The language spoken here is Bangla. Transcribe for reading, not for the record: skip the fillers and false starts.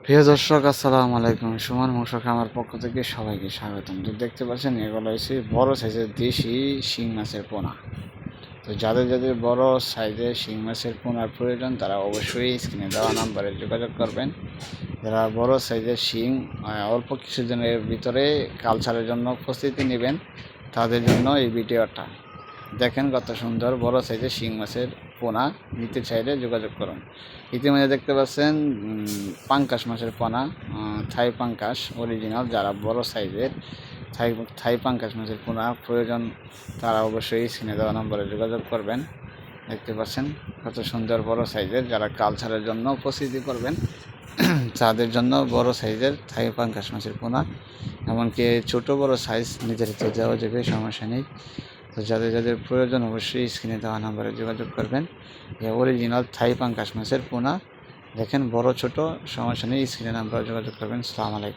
প্রিয় দর্শক, আসসালামু আলাইকুম। সুমন মৎস্য খামার পক্ষ থেকে সবাইকে স্বাগতম। তো দেখতে পাচ্ছেন, এগুলো হচ্ছে বড় সাইজের দেশি শিং মাছের পোনা। তো যাদের যাদের বড় সাইজের শিং মাছের পোনার প্রয়োজন, তারা অবশ্যই স্ক্রিনে দেওয়া নাম্বারে যোগাযোগ করবেন। যারা বড় সাইজের শিং অল্প কিছুদিনের ভিতরে কালচারের জন্য প্রস্তুতি নেবেন, তাদের জন্য এই ভিডিওটা দেখেন। কত সুন্দর বড় সাইজের শিং মাছের পোনা নিতে চাইলে যোগাযোগ করুন। ইতিমধ্যে দেখতে পাচ্ছেন পাঙ্কাশ মাছের পোনা, থাই পাঙ্কাশ অরিজিনাল। যারা বড় সাইজের থাই পাঙ্কাশ মাছের পোনা প্রয়োজন, তারা অবশ্যই স্ক্রিনে দেওয়া নম্বরে যোগাযোগ করবেন। দেখতে পাচ্ছেন কত সুন্দর বড় সাইজের, যারা কালচারের জন্য প্রস্তুতি করবেন তাদের জন্য বড় সাইজের থাই পাঙ্কাশ মাছের পোনা, এমনকি ছোট বড় সাইজ নির্ধারিত দেওয়া যাবে, সমস্যা নেই। তো যাদের যাদের প্রয়োজন, অবশ্যই স্ক্রিনে দেওয়া নাম্বারে যোগাযোগ করবেন। অরিজিনাল থাই পাঙ্কাশ মাছের পোনা দেখেন, বড় ছোট সমস্যা নেই, স্ক্রিনে নাম্বারে যোগাযোগ করবেন। আসসালামু আলাইকুম।